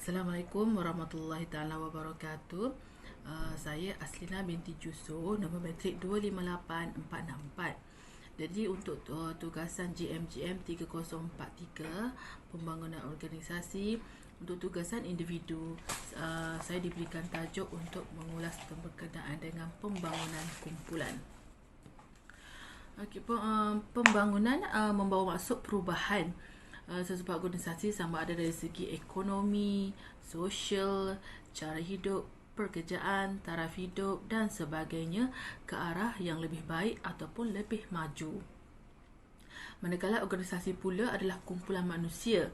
Assalamualaikum warahmatullahi taala wabarakatuh. Saya Aslina binti Juso, nombor matrik 258464. Jadi untuk tugasan GMGM 3043 pembangunan organisasi, untuk tugasan individu, saya diberikan tajuk untuk mengulas berkenaan dengan pembangunan kumpulan. Pembangunan membawa maksud perubahan sesebuah organisasi, sama ada dari segi ekonomi, sosial, cara hidup, pekerjaan, taraf hidup dan sebagainya ke arah yang lebih baik ataupun lebih maju. Manakala organisasi pula adalah kumpulan manusia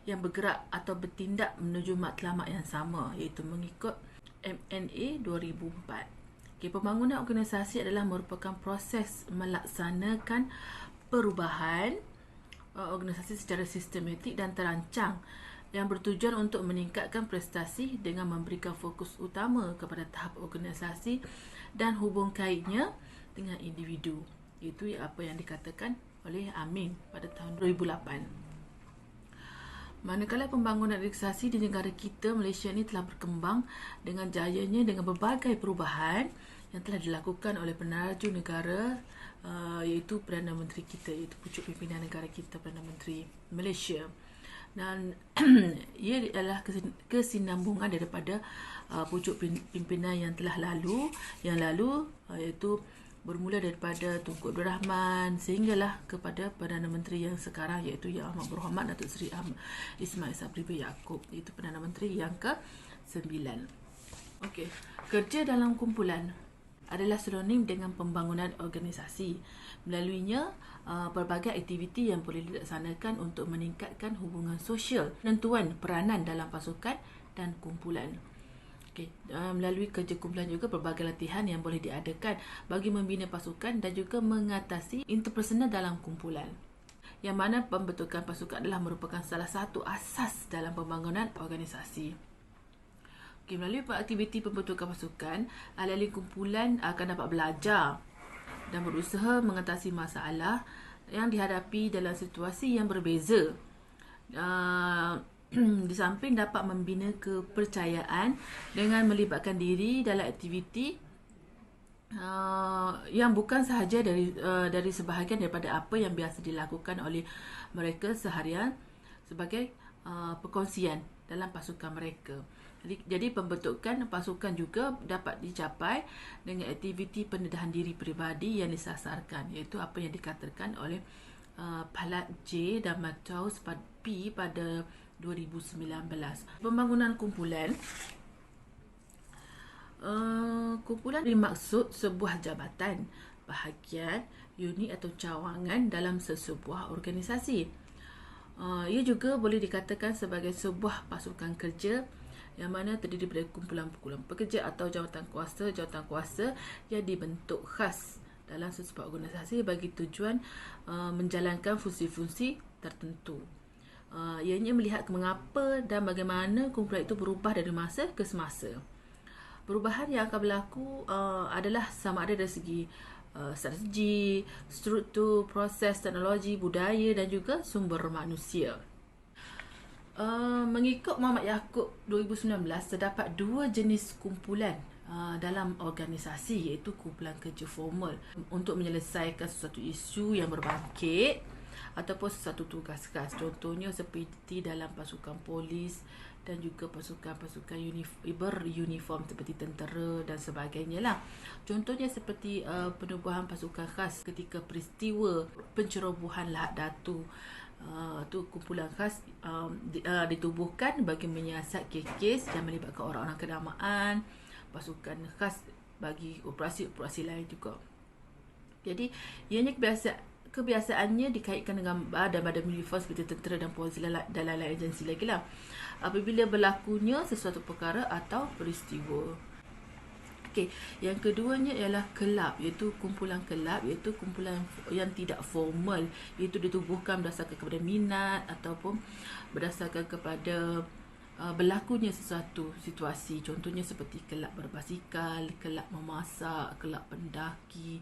yang bergerak atau bertindak menuju matlamat yang sama, iaitu mengikut MNA 2004. Pembangunan organisasi adalah merupakan proses melaksanakan perubahan organisasi secara sistematik dan terancang yang bertujuan untuk meningkatkan prestasi dengan memberikan fokus utama kepada tahap organisasi dan hubung kaitnya dengan individu. Itu apa yang dikatakan oleh Amin pada tahun 2008. Manakala pembangunan organisasi di negara kita, Malaysia ni telah berkembang dengan jayanya dengan berbagai perubahan yang telah dilakukan oleh peneraju negara, iaitu Perdana Menteri kita, iaitu pucuk pimpinan negara kita, Perdana Menteri Malaysia. Dan ia adalah kesinambungan daripada pucuk pimpinan yang telah lalu, iaitu bermula daripada Tunku Abdul Rahman sehinggalah kepada Perdana Menteri yang sekarang, iaitu Yang Amat Berhormat Datuk Seri Ismail Sabri bin Yaakob, iaitu Perdana Menteri yang ke-9. Okey, kerja dalam kumpulan adalah sinonim dengan pembangunan organisasi. Melaluinya, pelbagai aktiviti yang boleh dilaksanakan untuk meningkatkan hubungan sosial, penentuan peranan dalam pasukan dan kumpulan. Melalui kerja kumpulan juga pelbagai latihan yang boleh diadakan bagi membina pasukan dan juga mengatasi interpersonal dalam kumpulan, yang mana pembentukan pasukan adalah merupakan salah satu asas dalam pembangunan organisasi. Melalui aktiviti pembentukan pasukan, ahli-ahli kumpulan akan dapat belajar dan berusaha mengatasi masalah yang dihadapi dalam situasi yang berbeza. Di samping dapat membina kepercayaan dengan melibatkan diri dalam aktiviti yang bukan sahaja dari sebahagian daripada apa yang biasa dilakukan oleh mereka seharian sebagai perkongsian dalam pasukan mereka. Jadi pembentukan pasukan juga dapat dicapai dengan aktiviti pendedahan diri peribadi yang disasarkan, iaitu apa yang dikatakan oleh Palat J dan Matheus P pada 2019. Pembangunan kumpulan bermaksud sebuah jabatan, bahagian, unit atau cawangan dalam sesebuah organisasi. Ia juga boleh dikatakan sebagai sebuah pasukan kerja yang mana terdiri dari kumpulan-kumpulan pekerja atau jawatan kuasa yang dibentuk khas dalam sesebuah organisasi bagi tujuan menjalankan fungsi-fungsi tertentu. Ianya melihat mengapa dan bagaimana kumpulan itu berubah dari masa ke semasa. Perubahan yang akan berlaku adalah sama ada dari segi strategi, struktur, proses, teknologi, budaya dan juga sumber manusia. Mengikut Muhammad Yaakob 2019, terdapat dua jenis kumpulan dalam organisasi, iaitu kumpulan kerja formal untuk menyelesaikan sesuatu isu yang berbangkit ataupun sesuatu tugas khas. Contohnya seperti dalam pasukan polis dan juga pasukan-pasukan beruniform seperti tentera dan sebagainya lah. Contohnya seperti penubuhan pasukan khas ketika peristiwa pencerobohan Lahad Datu. Tu kumpulan khas ditubuhkan bagi menyiasat kes-kes yang melibatkan orang-orang kenamaan, pasukan khas bagi operasi-operasi lain juga. Jadi ianya kebiasaannya dikaitkan dengan badan-badan uniform seperti tentera dan polis dan lain-lain agensi lagi lah, apabila berlakunya sesuatu perkara atau peristiwa. Yang keduanya ialah kelab, iaitu kumpulan kelab, iaitu kumpulan yang tidak formal, iaitu ditubuhkan berdasarkan kepada minat ataupun berdasarkan kepada berlakunya sesuatu situasi, contohnya seperti kelak berbasikal, kelak memasak, kelak pendaki,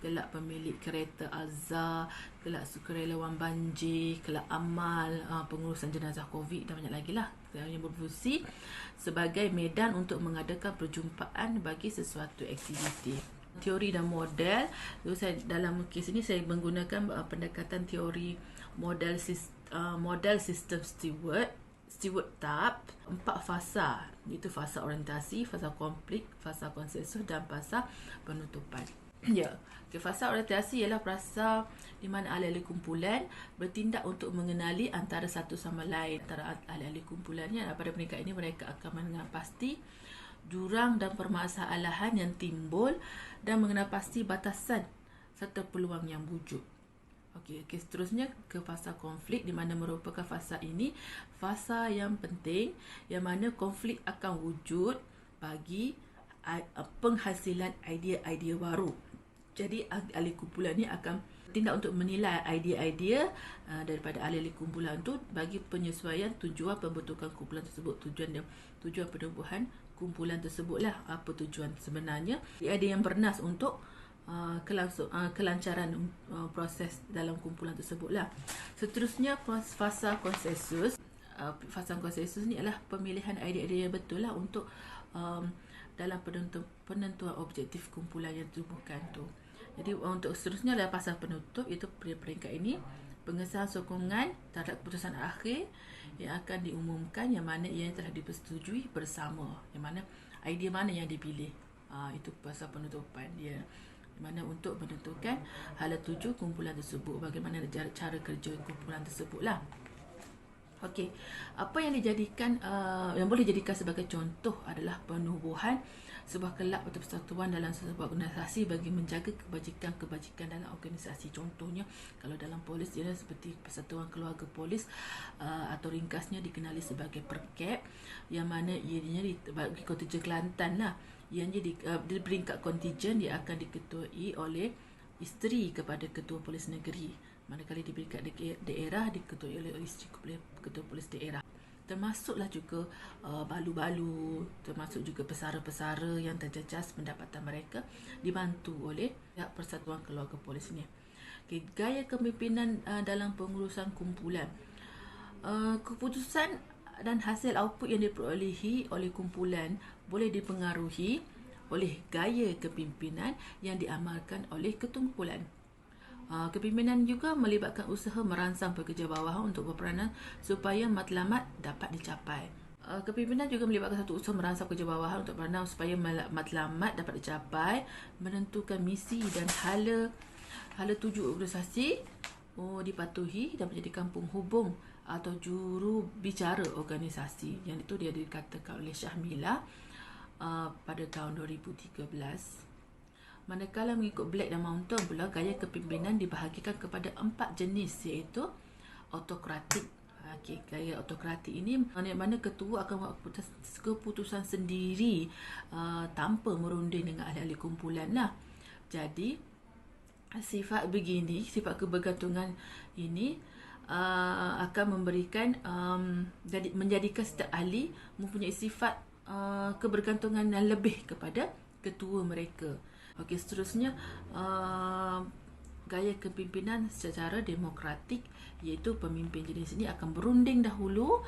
kelak pemilik kereta azhar, kelak sukarelawan banjir, kelak amal, pengurusan jenazah COVID dan banyak lagi lah yang berfungsi sebagai medan untuk mengadakan perjumpaan bagi sesuatu aktiviti. Teori dan model, dalam kes ini saya menggunakan pendekatan teori model sistem Stewart Tapp, 4 fasa, iaitu fasa orientasi, fasa konflik, fasa konsensus dan fasa penutupan. Ya, fasa orientasi ialah fasa di mana ahli-ahli kumpulan bertindak untuk mengenali antara satu sama lain. Antara ahli-ahli kumpulannya, pada peringkat ini mereka akan mengenal pasti jurang dan permasalahan yang timbul dan mengenal pasti batasan serta peluang yang wujud. Okey, seterusnya ke fasa konflik, di mana merupakan fasa ini fasa yang penting yang mana konflik akan wujud bagi penghasilan idea-idea baru. Jadi ahli kumpulan ni akan tindak untuk menilai idea-idea daripada ahli-ahli kumpulan tu bagi penyesuaian tujuan pembentukan kumpulan tersebut, tujuan penubuhan kumpulan tersebutlah, apa tujuan sebenarnya. Idea yang bernas untuk kelancaran proses dalam kumpulan tersebutlah. Seterusnya fasa konsensus. Fasa konsensus ni adalah pemilihan idea-idea yang betul lah untuk dalam penentuan objektif kumpulan yang ditubuhkan tu. Jadi untuk seterusnya adalah fasa penutup, iaitu peringkat ini pengesahan sokongan terhadap keputusan akhir yang akan diumumkan, yang mana ia telah dipersetujui bersama, yang mana idea mana yang dipilih. Itu fasa penutupan dia, mana untuk menentukan hala tuju kumpulan tersebut, bagaimana cara kerja kumpulan tersebut lah. Okey, apa yang dijadikan yang boleh dijadikan sebagai contoh adalah penubuhan sebuah kelab atau persatuan dalam sebuah organisasi bagi menjaga kebajikan dalam organisasi. Contohnya kalau dalam polis dia seperti Persatuan Keluarga Polis, atau ringkasnya dikenali sebagai PERCAP, yang mana ianya bagi kontingen Kelantan lah. Ianya di peringkat kontingen dia akan diketuai oleh isteri kepada ketua polis negeri, manakala di peringkat daerah diketuai oleh isteri ketua polis daerah. Termasuklah juga balu-balu, termasuk juga pesara-pesara yang terjejas pendapatan mereka dibantu oleh pihak Persatuan Keluarga Polis ni. Okay, gaya kepimpinan dalam pengurusan kumpulan. Keputusan dan hasil output yang diperolehi oleh kumpulan boleh dipengaruhi oleh gaya kepimpinan yang diamalkan oleh ketua kumpulan. Kepimpinan juga melibatkan usaha merangsang pekerja bawah untuk berperanan supaya matlamat dapat dicapai. Kepimpinan juga melibatkan satu usaha merangsang pekerja bawah untuk berperanan supaya matlamat dapat dicapai, menentukan misi dan hala tuju organisasi dipatuhi dan menjadikan penghubung atau juru bicara organisasi. Yang itu dia dikatakan oleh Syahmila pada tahun 2013. Manakala mengikut Black dan Mountain pula, gaya kepimpinan dibahagikan kepada 4 jenis, iaitu autokratik. Gaya autokratik ini mana ketua akan buat keputusan sendiri tanpa merunding dengan ahli-ahli kumpulan lah. Jadi sifat kebergantungan ini akan memberikan menjadikan setiap ahli mempunyai sifat kebergantungan yang lebih kepada ketua mereka. Okey, seterusnya gaya kepimpinan secara demokratik, iaitu pemimpin jenis ini akan berunding dahulu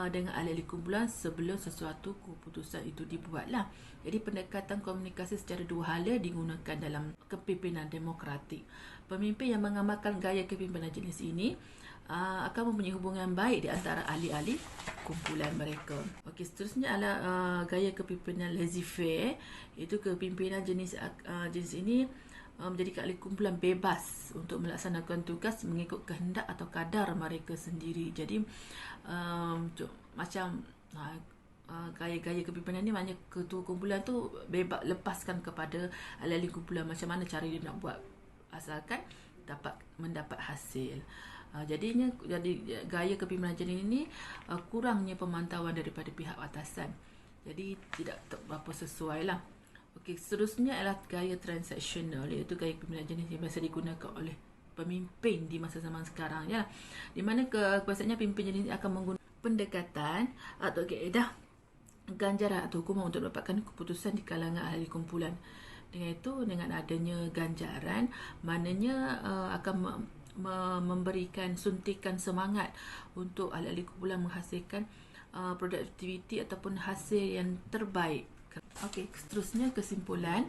dengan ahli-ahli kumpulan sebelum sesuatu keputusan itu dibuatlah. Jadi pendekatan komunikasi secara dua hala digunakan dalam kepimpinan demokratik. Pemimpin yang mengamalkan gaya kepimpinan jenis ini akan mempunyai hubungan baik di antara ahli-ahli kumpulan mereka. Okey, seterusnya adalah gaya kepimpinan laissez-faire, iaitu kepimpinan jenis ini menjadikan ahli kumpulan bebas untuk melaksanakan tugas mengikut kehendak atau kadar mereka sendiri. Jadi macam gaya-gaya kepimpinan ni maknanya ketua kumpulan tu bebas, lepaskan kepada ahli-ahli kumpulan macam mana cara dia nak buat, asalkan dapat mendapat hasil. Jadi gaya kepimpinan jenis ini kurangnya pemantauan daripada pihak atasan. Jadi tidak berapa sesuai lah. Okey, seterusnya adalah gaya transaksional, iaitu gaya kepimpinan jenis yang biasa digunakan oleh pemimpin di masa zaman sekarang ya. Di mana biasanya pemimpin jenis ini akan pendekatan atau kaedah ganjaran atau hukuman untuk mendapatkan keputusan di kalangan ahli kumpulan. Dengan itu, dengan adanya ganjaran, maknanya akan memberikan suntikan semangat untuk ahli-ahli kumpulan menghasilkan produktiviti ataupun hasil yang terbaik. Okey, seterusnya kesimpulan.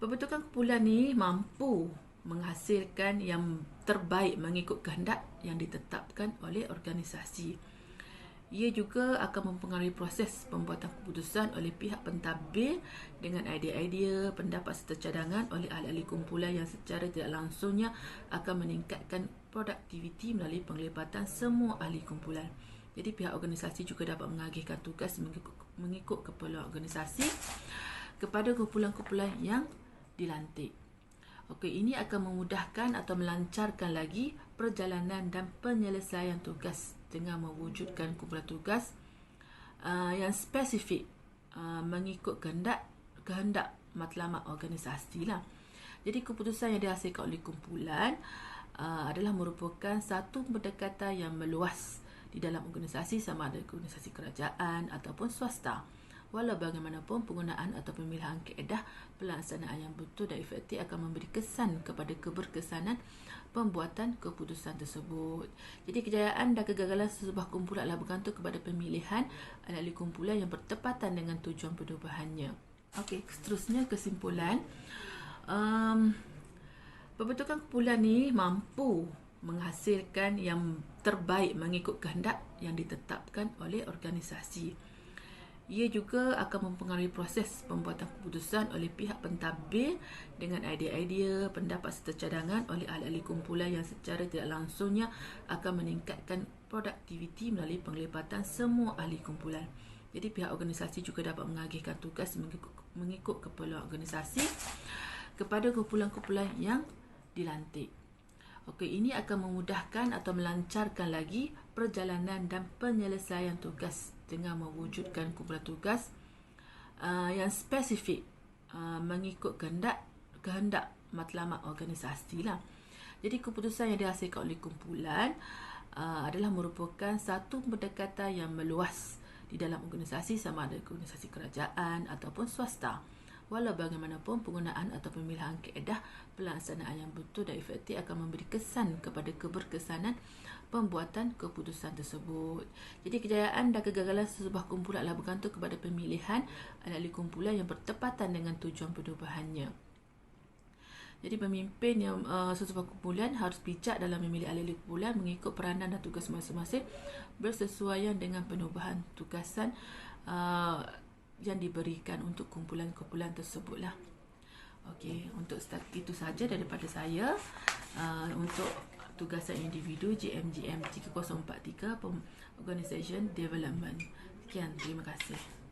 Pembentukan kumpulan ni mampu menghasilkan yang terbaik mengikut kehendak yang ditetapkan oleh organisasi. Ia juga akan mempengaruhi proses pembuatan keputusan oleh pihak pentadbir dengan idea-idea, pendapat serta cadangan oleh ahli-ahli kumpulan yang secara tidak langsungnya akan meningkatkan produktiviti melalui penglibatan semua ahli kumpulan. Jadi pihak organisasi juga dapat mengagihkan tugas mengikut keperluan organisasi kepada kumpulan-kumpulan yang dilantik. Okey, ini akan memudahkan atau melancarkan lagi perjalanan dan penyelesaian tugas dengan mewujudkan kumpulan tugas yang spesifik mengikut kehendak matlamat organisasi lah. Jadi keputusan yang dihasilkan oleh kumpulan adalah merupakan satu pendekatan yang meluas di dalam organisasi, sama ada organisasi kerajaan ataupun swasta. Walau bagaimanapun, penggunaan atau pemilihan kaedah pelaksanaan yang betul dan efektif akan memberi kesan kepada keberkesanan pembuatan keputusan tersebut. Jadi kejayaan dan kegagalan sesebuah kumpulan adalah bergantung kepada pemilihan ahli kumpulan yang bertepatan dengan tujuan perubahannya. Okey, seterusnya kesimpulan. Pembentukan kumpulan ni mampu menghasilkan yang terbaik mengikut kehendak yang ditetapkan oleh organisasi. Ia juga akan mempengaruhi proses pembuatan keputusan oleh pihak pentadbir dengan idea-idea, pendapat serta cadangan oleh ahli-ahli kumpulan yang secara tidak langsungnya akan meningkatkan produktiviti melalui penglibatan semua ahli kumpulan. Jadi pihak organisasi juga dapat mengagihkan tugas mengikut keperluan organisasi kepada kumpulan-kumpulan yang dilantik. Okey, ini akan memudahkan atau melancarkan lagi perjalanan dan penyelesaian tugas dengan mewujudkan kumpulan tugas yang spesifik mengikut kehendak matlamat organisasi lah. Jadi keputusan yang dihasilkan oleh kumpulan adalah merupakan satu pendekatan yang meluas di dalam organisasi, sama ada organisasi kerajaan ataupun swasta. Walau bagaimanapun, penggunaan atau pemilihan kaedah pelaksanaan yang betul dan efektif akan memberi kesan kepada keberkesanan pembuatan keputusan tersebut. Jadi kejayaan dan kegagalan sesebuah kumpulan adalah bergantung kepada pemilihan ahli kumpulan yang bertepatan dengan tujuan perubahannya. Jadi pemimpin yang sesebuah kumpulan harus bijak dalam memilih ahli kumpulan mengikut peranan dan tugas masing-masing bersesuaian dengan penubuhan tugasan yang diberikan untuk kumpulan-kumpulan tersebutlah. Okey, untuk itu saja daripada saya untuk tugasan individu GMGM 3043 Organisation Development. Sekian, terima kasih.